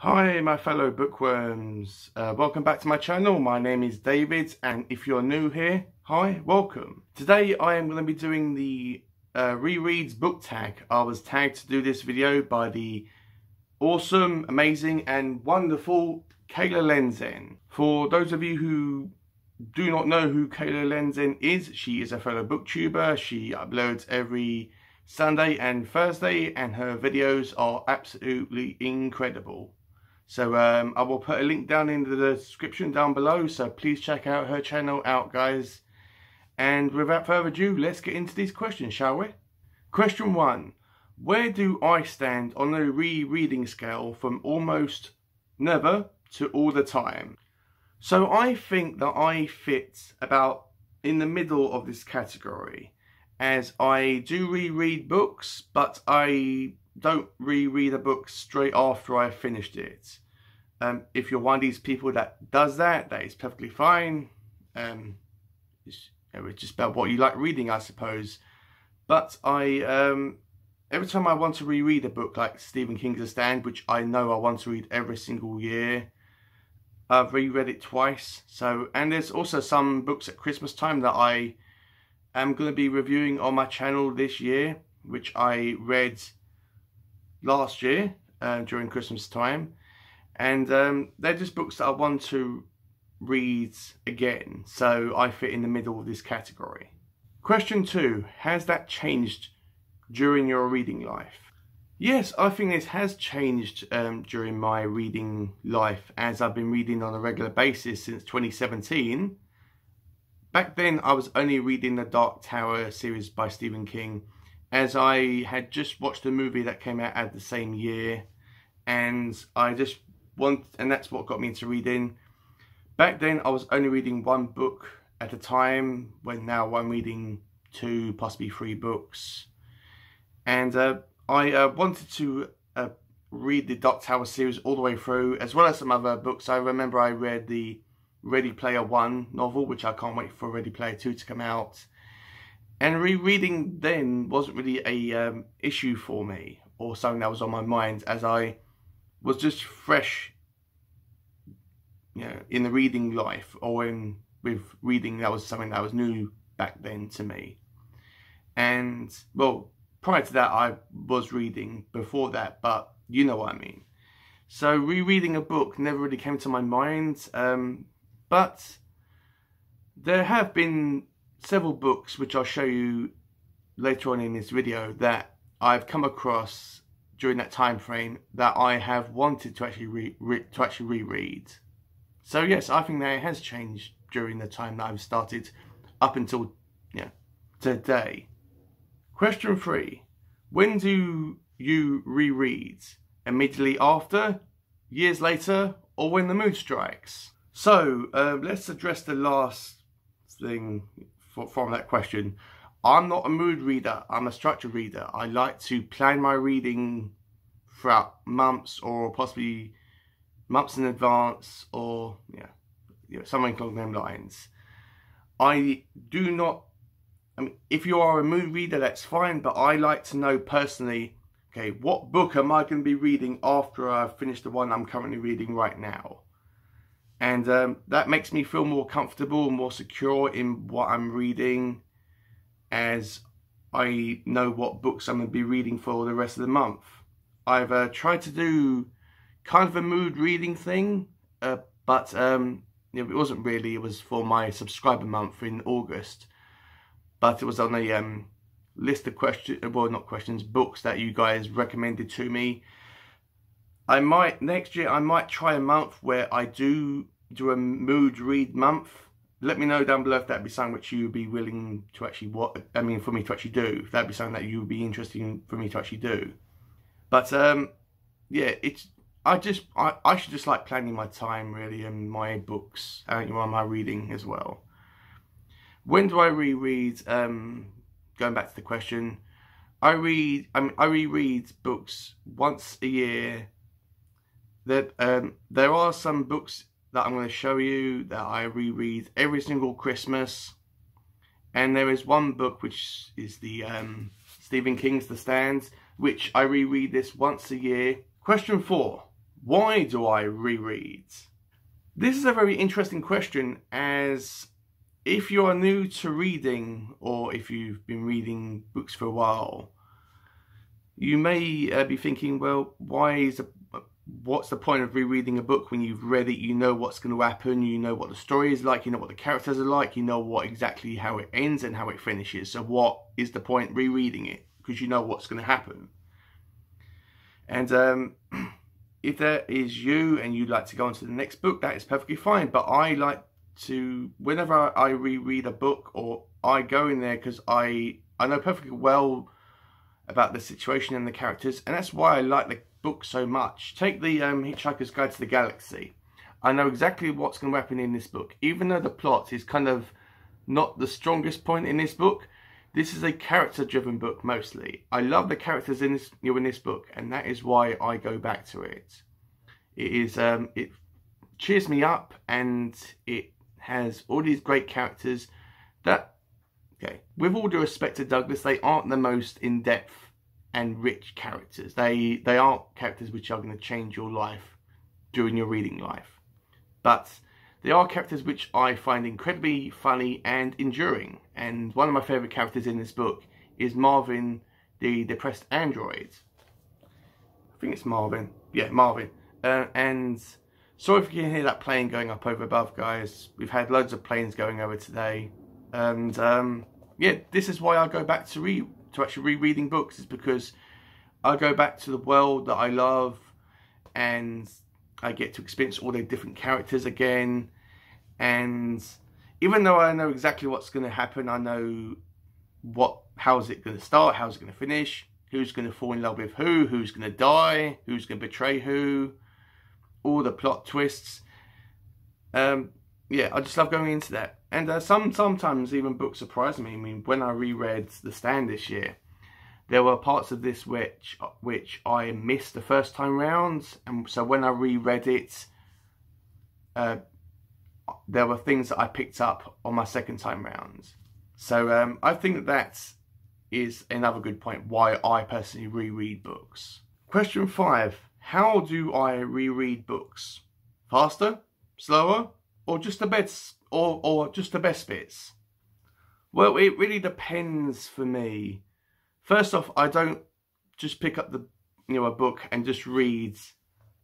Hi my fellow bookworms, welcome back to my channel. My name is David, and if you're new here, hi, welcome. Today I am going to be doing the rereads book tag. I was tagged to do this video by the awesome, amazing and wonderful Kayla Lenzen. For those of you who do not know who Kayla Lenzen is, she is a fellow booktuber. She uploads every Sunday and Thursday and her videos are absolutely incredible. So I will put a link down in the description down below, so please check out her channel out, guys. And without further ado, let's get into these questions, shall we? Question 1. Where do I stand on the rereading scale from almost never to all the time? So I think that I fit about in the middle of this category, as I do reread books, but I don't reread a book straight after I finished it. If you're one of these people that does that, that is perfectly fine. It's just about what you like reading, I suppose. But I, every time I want to reread a book like Stephen King's The Stand, which I know I want to read every single year, I've reread it twice. So, and there's also some books at Christmas time that I am going to be reviewing on my channel this year, which I read last year during Christmas time, and they're just books that I want to read again, so I fit in the middle of this category. Question 2. Has that changed during your reading life? Yes, I think this has changed during my reading life, as I've been reading on a regular basis since 2017. Back then I was only reading the Dark Tower series by Stephen King, as I had just watched a movie that came out at the same year, and and that's what got me into reading. Back then I was only reading one book at a time, when now I'm reading 2, possibly 3 books. And I wanted to read the Dark Tower series all the way through, as well as some other books. I remember I read the Ready Player One novel, which I can't wait for Ready Player 2 to come out. And rereading then wasn't really a issue for me, or something that was on my mind, as I was just fresh, you know, in the reading life, or with reading. That was something that was new back then to me. And well, prior to that I was reading before that, but you know what I mean. So rereading a book never really came to my mind, but there have been several books, which I'll show you later on in this video, that I've come across during that time frame that I have wanted to actually reread. So yes, I think that it has changed during the time that I've started up until today. Question 3. When do you reread? Immediately after, years later, or when the mood strikes? So let's address the last thing from that question. I'm not a mood reader, I'm a structured reader. I like to plan my reading throughout months, or possibly months in advance, or something along those lines. I do not, I mean, if you are a mood reader, that's fine, but I like to know personally, okay, what book am I going to be reading after I've finished the one I'm currently reading right now? And that makes me feel more comfortable and more secure in what I'm reading, as I know what books I'm going to be reading for the rest of the month. I've tried to do kind of a mood reading thing, but it wasn't really. It was for my subscriber month in August, but it was on a list of books that you guys recommended to me. Next year I might try a month where I do a mood read month. Let me know down below if that'd be something which you would be willing to actually for me to actually do. If that'd be something that you would be interested in for me to actually do. But yeah, I should just like planning my time really, and my books and my reading as well. When do I reread? Going back to the question, I reread books once a year. There are some books that I'm going to show you that I reread every single Christmas, and there is one book which is the Stephen King's The Stand, which I reread this once a year. Question 4. Why do I reread? This is a very interesting question, as if you are new to reading, or if you've been reading books for a while, you may be thinking, well, what's the point of rereading a book when you've read it? You know what's going to happen, you know what the story is like, you know what the characters are like, you know exactly how it ends and how it finishes. So what is the point rereading it? Because you know what's going to happen. And if that is you and you'd like to go on to the next book, that is perfectly fine. But I like to, whenever I reread a book, or I go in there because I know perfectly well about the situation and the characters, and that's why I like the book so much. Take the Hitchhiker's Guide to the Galaxy. I know exactly what's going to happen in this book. Even though the plot is kind of not the strongest point in this book, this is a character-driven book mostly. I love the characters in this book, and that is why I go back to it. It cheers me up, and it has all these great characters that, okay, with all due respect to Douglas, they aren't the most in-depth and rich characters. They aren't characters which are going to change your life during your reading life. But they are characters which I find incredibly funny and enduring. And one of my favourite characters in this book is Marvin, the depressed android. I think it's Marvin. Yeah, Marvin. And sorry if you can hear that plane going up over above, guys. We've had loads of planes going over today. And yeah, this is why I go back to actually rereading books, is because I go back to the world that I love, and I get to experience all the different characters again. And even though I know exactly what's going to happen, I know how's it going to start, how's it going to finish, who's going to fall in love with who's going to die, who's going to betray who, all the plot twists. Yeah, I just love going into that. And sometimes even books surprise me. I mean, when I reread The Stand this year, there were parts of this which I missed the first time round, and so when I reread it, there were things that I picked up on my second time round. So I think that is another good point why I personally reread books. Question 5. How do I reread books? Faster? Slower? Or just the best, or just the best bits? Well, it really depends for me. First off, I don't just pick up a book and just read,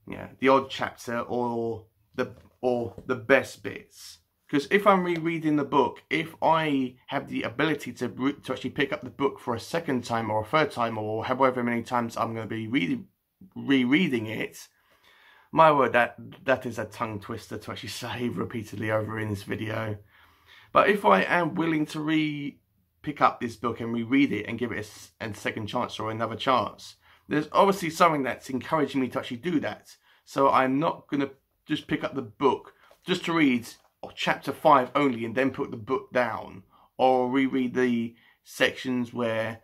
the odd chapter or the best bits. Because if I'm rereading the book, if I have the ability to actually pick up the book for a second time or a third time, or however many times I'm going to be rereading it, my word, that is a tongue twister to actually say repeatedly over in this video. But if I am willing to pick up this book and reread it and give it a second chance or another chance, there's obviously something that's encouraging me to actually do that. So I'm not going to just pick up the book just to read chapter 5 only and then put the book down, or reread the sections where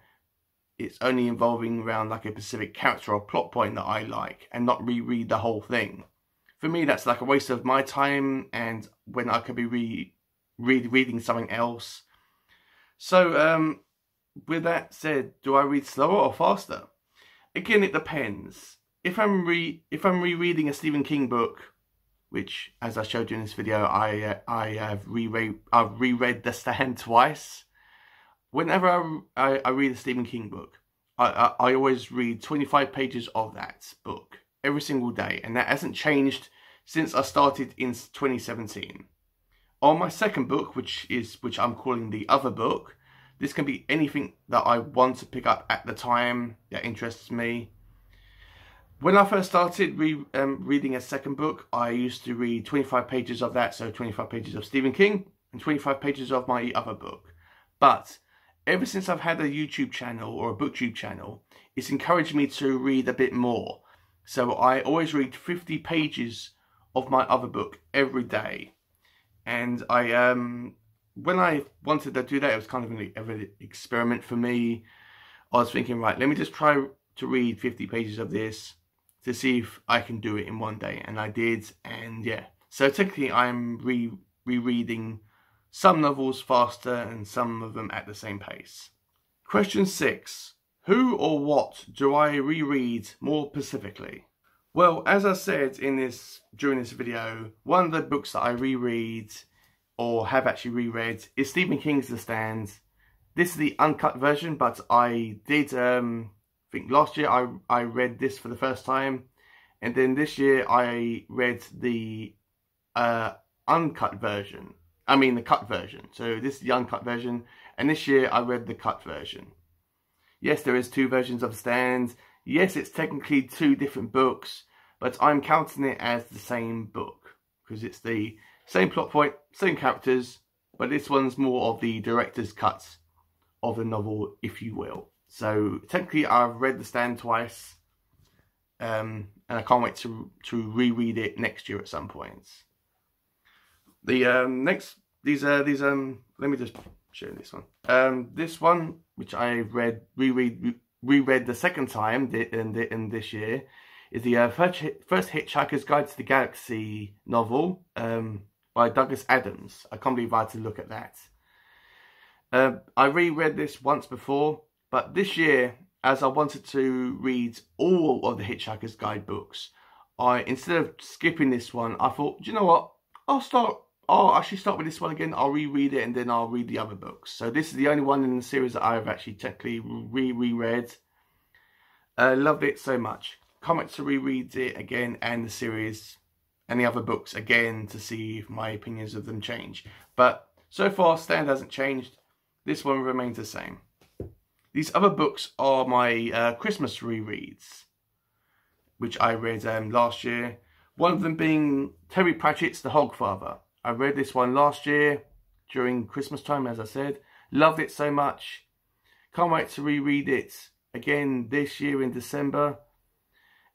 it's only involving around like a specific character or plot point that I like, and not reread the whole thing. For me, that's like a waste of my time, and when I could be reading something else. So with that said, do I read slower or faster? Again, it depends. If I'm rereading a Stephen King book, which, as I showed you in this video, I've reread The Stand twice. Whenever I read a Stephen King book, I always read 25 pages of that book every single day, and that hasn't changed since I started in 2017. On my second book, which I'm calling the other book, this can be anything that I want to pick up at the time that interests me. When I first started reading a second book, I used to read 25 pages of that, so 25 pages of Stephen King and 25 pages of my other book. But ever since I've had a YouTube channel or a booktube channel, it's encouraged me to read a bit more. So I always read 50 pages of my other book every day. And when I wanted to do that, it was kind of an experiment for me. I was thinking, right, let me just try to read 50 pages of this to see if I can do it in one day. And I did, and yeah. So technically I'm rereading some novels faster and some of them at the same pace. Question 6. Who or what do I reread more specifically? Well, as I said during this video, one of the books that I reread or have actually reread is Stephen King's The Stand. This is the uncut version, but I did I think last year I read this for the first time, and then this year I read the uncut version. I mean the cut version. So this is the uncut version, and this year I read the cut version. Yes, there is two versions of The Stand. Yes, it's technically two different books, but I'm counting it as the same book because it's the same plot point, same characters, but this one's more of the director's cut of the novel, if you will. So technically I've read The Stand twice, and I can't wait to reread it next year at some point. The let me just show you this one. This one, which I reread the second time in this year, is the first Hitchhiker's Guide to the Galaxy novel by Douglas Adams. I can't believe I had to look at that. I reread this once before, but this year, as I wanted to read all of the Hitchhiker's Guide books, instead of skipping this one, I thought, do you know what? I'll actually start with this one again. I'll reread it and then I'll read the other books. So this is the only one in the series that I've actually technically reread. Loved it so much. Can't wait to reread it again and the series and the other books again to see if my opinions of them change. But so far, Stand hasn't changed. This one remains the same. These other books are my Christmas rereads, which I read last year. One of them being Terry Pratchett's The Hogfather. I read this one last year during Christmas time, as I said. Loved it so much. Can't wait to reread it again this year in December.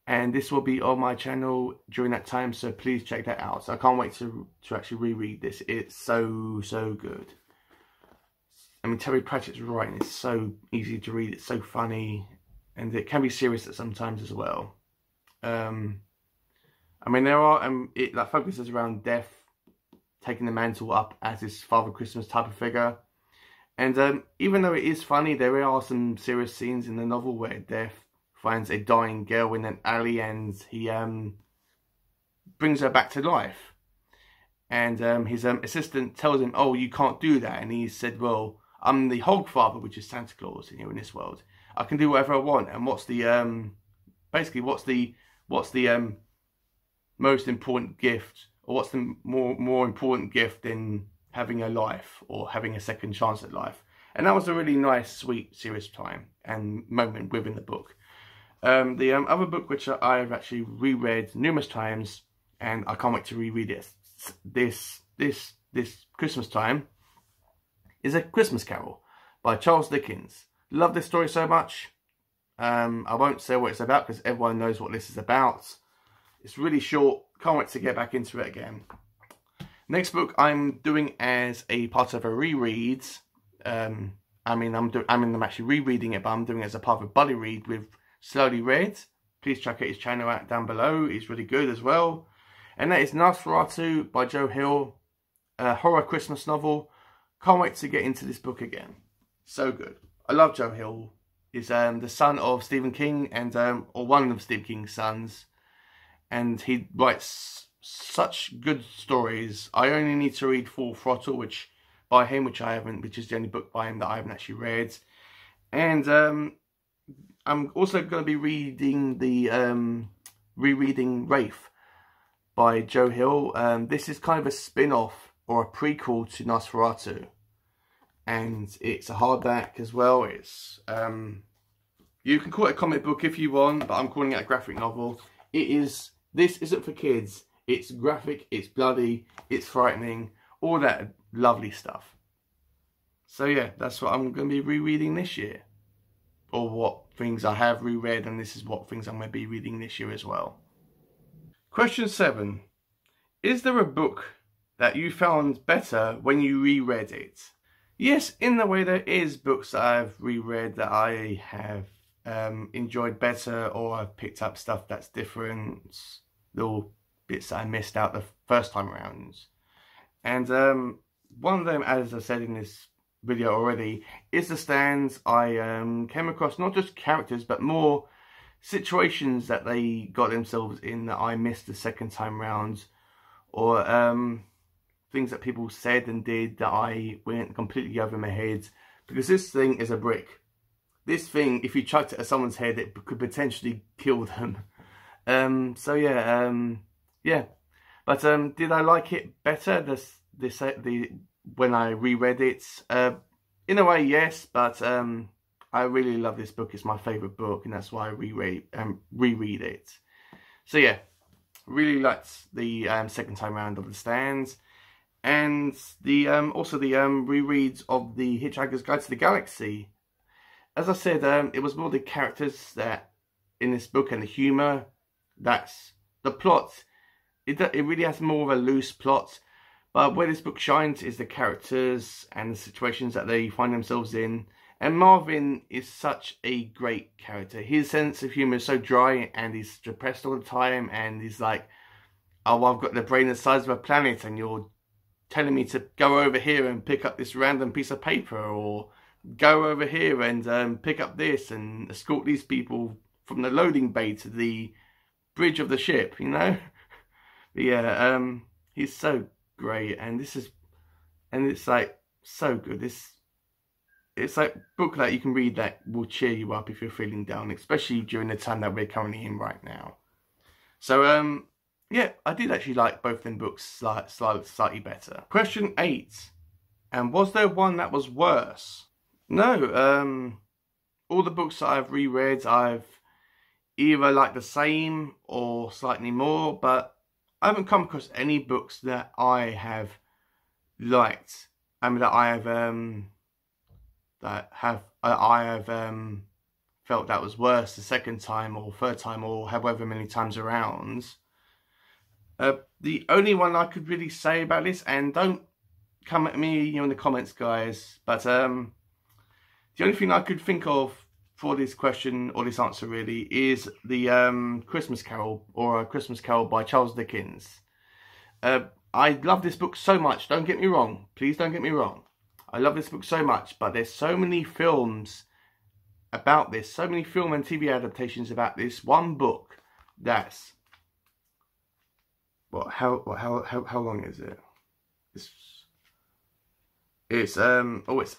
And this will be on my channel during that time, so please check that out. So I can't wait to actually reread this. It's so good. I mean, Terry Pratchett's writing is so easy to read. It's so funny, and it can be serious at sometimes as well. I mean, there are it like focuses around death, taking the mantle up as his Father Christmas type of figure. And even though it is funny, there are some serious scenes in the novel where Death finds a dying girl in an alley and he brings her back to life. And his assistant tells him, oh, you can't do that. And he said, well, I'm the Hogfather, which is Santa Claus in this world. I can do whatever I want. And what's the basically what's the most important gift, or what's the more important gift than having a life or having a second chance at life? And that was a really nice, sweet, serious time and moment within the book. The other book which I've actually reread numerous times, and I can't wait to reread it this Christmas time, is A Christmas Carol by Charles Dickens. Love this story so much. I won't say what it's about because everyone knows what this is about. It's really short. Can't wait to get back into it again. Next book I'm doing as a part of a reread. I'm actually rereading it, but I'm doing it as a part of a buddy read with Slowly Read. Please check out his channel out down below. He's really good as well. And that is Nosferatu by Joe Hill, a horror Christmas novel. Can't wait to get into this book again. So good. I love Joe Hill. He's the son of Stephen King, and or one of Stephen King's sons. And he writes such good stories. I only need to read Full Throttle, which I haven't, which is the only book by him that I haven't actually read. And I'm also going to be reading rereading Wraith by Joe Hill. This is kind of a spin-off or a prequel to Nosferatu, and it's a hardback as well. It's you can call it a comic book if you want, but I'm calling it a graphic novel. This isn't for kids. It's graphic, it's bloody, it's frightening, all that lovely stuff. So yeah, that's what I'm going to be rereading this year. Or what things I have reread, and this is what things I'm going to be reading this year as well. Question 7. Is there a book that you found better when you reread it? Yes, in the way there is books that I've reread that I have enjoyed better, or I've picked up stuff that's different, little bits that I missed out the first time around. And one of them, as I said in this video already, is The Stand. I came across not just characters but more situations that they got themselves in that I missed the second time round, or things that people said and did that I went completely over my head, because this thing is a brick. This thing, if you chucked it at someone's head, it could potentially kill them. So yeah, yeah. But did I like it better when I reread it? In a way, yes. But I really love this book. It's my favourite book, and that's why I reread it. So yeah, really liked the second time round of The Stand, and the also the rereads of the Hitchhiker's Guide to the Galaxy. As I said, it was more the characters that in this book and the humour. That's the plot. It really has more of a loose plot, but where this book shines is the characters and the situations that they find themselves in. And Marvin is such a great character. His sense of humour is so dry, and he's depressed all the time, and he's like, oh, I've got the brain the size of a planet, and you're telling me to go over here and pick up this random piece of paper, or go over here and pick up this and escort these people from the loading bay to the bridge of the ship, you know? But yeah, he's so great, and it's like so good. It's like a book that you can read that will cheer you up if you're feeling down, especially during the time that we're currently in right now. So yeah, I did actually like both them books slightly better. Question 8. And was there one that was worse? No, all the books that I've reread, I've either liked the same or slightly more, but I haven't come across any books that I have liked. I mean, that I have felt that was worse the second time or third time or however many times around. The only one I could really say about this, and don't come at me in the comments, guys, but the only thing I could think of for this question, or this answer really, is the Christmas Carol, or A Christmas Carol by Charles Dickens. I love this book so much, don't get me wrong, please don't get me wrong. I love this book so much, but there's so many films about this, so many film and TV adaptations about this one book that's... What, how long is it? It's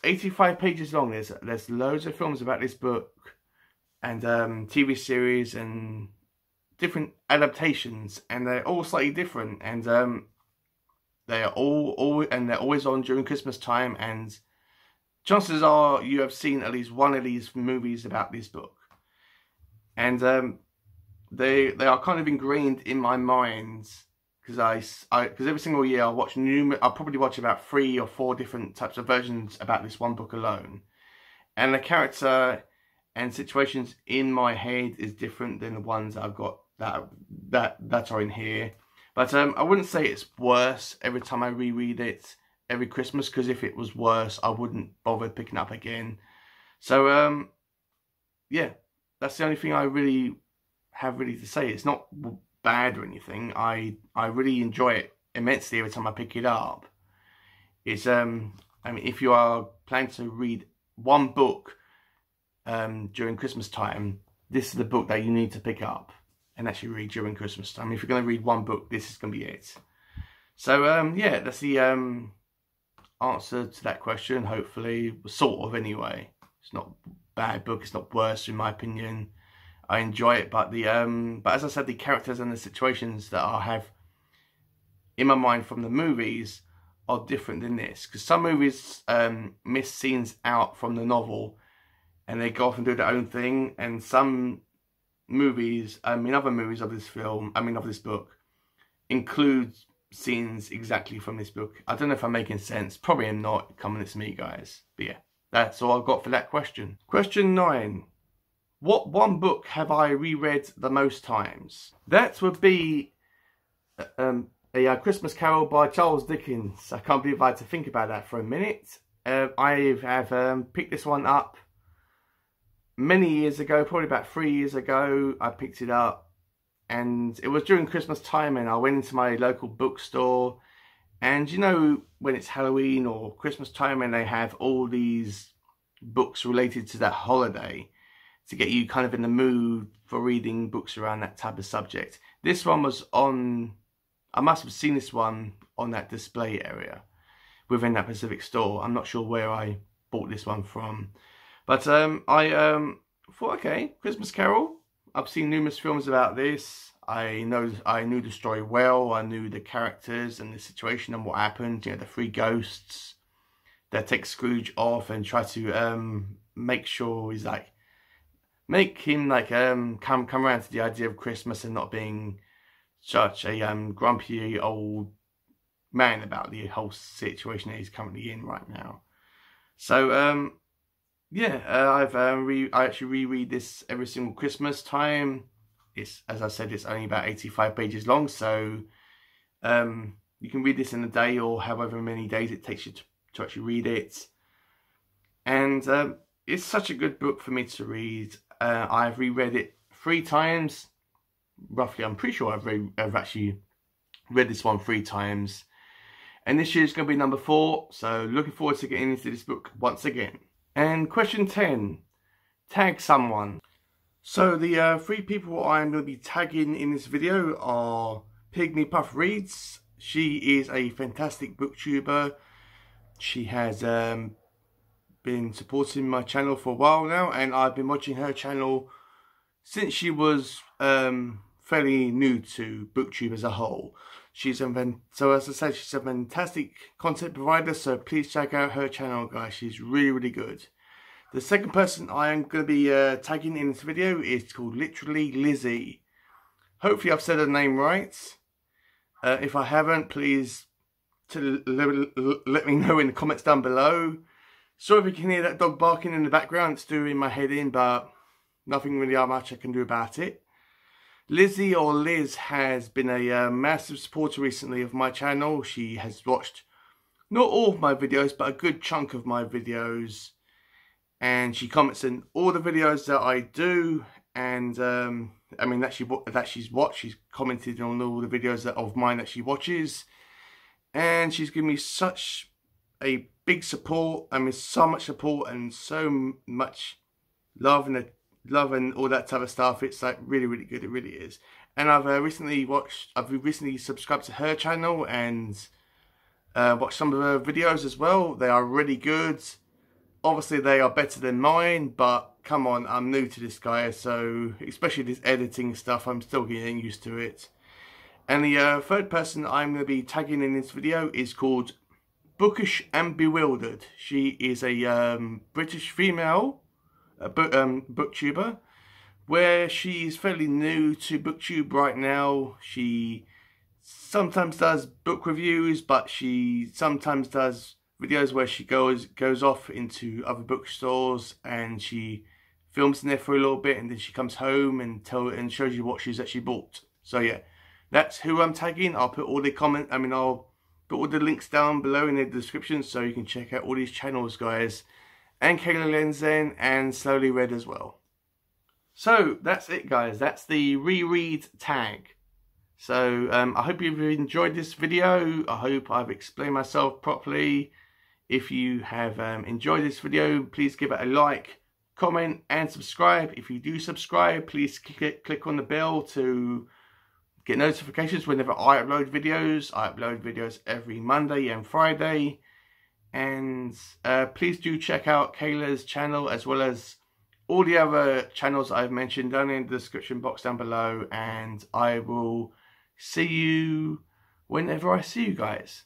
85 pages long. There's loads of films about this book, and TV series and different adaptations, and they're all slightly different, and they're always on during Christmas time, and chances are you have seen at least one of these movies about this book, and they are kind of ingrained in my mind. Because every single year I'll probably watch about 3 or 4 different types of versions about this one book alone, and the character and situations in my head is different than the ones that I've got that are in here. But I wouldn't say it's worse every time I reread it every Christmas, because if it was worse I wouldn't bother picking up again. So yeah, that's the only thing I really have to say. It's not bad or anything. I really enjoy it immensely every time I pick it up. It's I mean, if you are planning to read one book during Christmas time, this is the book that you need to pick up and actually read during Christmas time. If you're going to read one book, this is going to be it. So yeah, that's the answer to that question, hopefully, sort of anyway. It's not a bad book, it's not worse in my opinion. I enjoy it, but but as I said, the characters and the situations that I have in my mind from the movies are different than this. Because some movies miss scenes out from the novel, and they go off and do their own thing. And some movies, other movies of this book, include scenes exactly from this book. I don't know if I'm making sense. Probably I'm not. Coming at me, guys. But yeah, that's all I've got for that question. Question 9. What one book have I reread the most times? That would be A Christmas Carol by Charles Dickens. I can't believe I had to think about that for a minute. I have picked this one up many years ago, probably about 3 years ago. I picked it up, and it was during Christmas time, and I went into my local bookstore, and you know when it's Halloween or Christmas time and they have all these books related to that holiday, to get you kind of in the mood for reading books around that type of subject. This one was on, I must have seen this one on that display area within that Pacific store. I'm not sure where I bought this one from. But I thought, okay, Christmas Carol. I've seen numerous films about this. I knew the story well. I knew the characters and the situation and what happened. You know, the three ghosts that take Scrooge off and try to make sure he's like, make him like come around to the idea of Christmas and not being such a grumpy old man about the whole situation that he's currently in right now. So yeah, I actually reread this every single Christmas time. It's, as I said, it's only about 85 pages long, so you can read this in a day or however many days it takes you to actually read it. And it's such a good book for me to read. I've reread it 3 times, roughly. I'm pretty sure I've actually read this one 3 times. And this year is going to be number 4, so looking forward to getting into this book once again. And question 10, tag someone. So the 3 people I'm going to be tagging in this video are Pygmy Puff Reads. She is a fantastic booktuber. She has been supporting my channel for a while now, and I've been watching her channel since she was fairly new to booktube as a whole. So as I said, she's a fantastic content provider, so please check out her channel, guys. She's really, really good. The second person I am going to be tagging in this video is called Literally Lizzie. Hopefully I've said her name right. If I haven't, please let me know in the comments down below. Sorry if you can hear that dog barking in the background. It's doing my head in, but nothing really much I can do about it. Lizzie, or Liz, has been a massive supporter recently of my channel. She has watched not all of my videos, but a good chunk of my videos. And she comments in all the videos that I do. And I mean, she's commented on all the videos of mine that she watches. And she's given me such a big support. I mean, so much support and so much love and all that type of stuff. It's like really, really good. It really is. And I've recently subscribed to her channel and watched some of her videos as well. They are really good. Obviously they are better than mine, but come on, I'm new to this guy, so especially this editing stuff, I'm still getting used to it. And the third person I'm going to be tagging in this video is called Bookish and Bewildered. She is a British female booktuber, where she's fairly new to booktube right now. She sometimes does book reviews, but she sometimes does videos where she goes off into other bookstores and she films in there for a little bit, and then she comes home and shows you what she's actually bought. So yeah, that's who I'm tagging. I'll put all the I'll put all the links down below in the description so you can check out all these channels, guys. And Kayla Lenzen and Slowly Read as well. So that's it, guys. That's the reread tag. So I hope you've enjoyed this video. I hope I've explained myself properly. If you have enjoyed this video, please give it a like, comment and subscribe. If you do subscribe, please click on the bell to get notifications whenever I upload videos. I upload videos every Monday and Friday. And please do check out Kayla's channel as well as all the other channels I've mentioned down in the description box down below. And I will see you whenever I see you guys.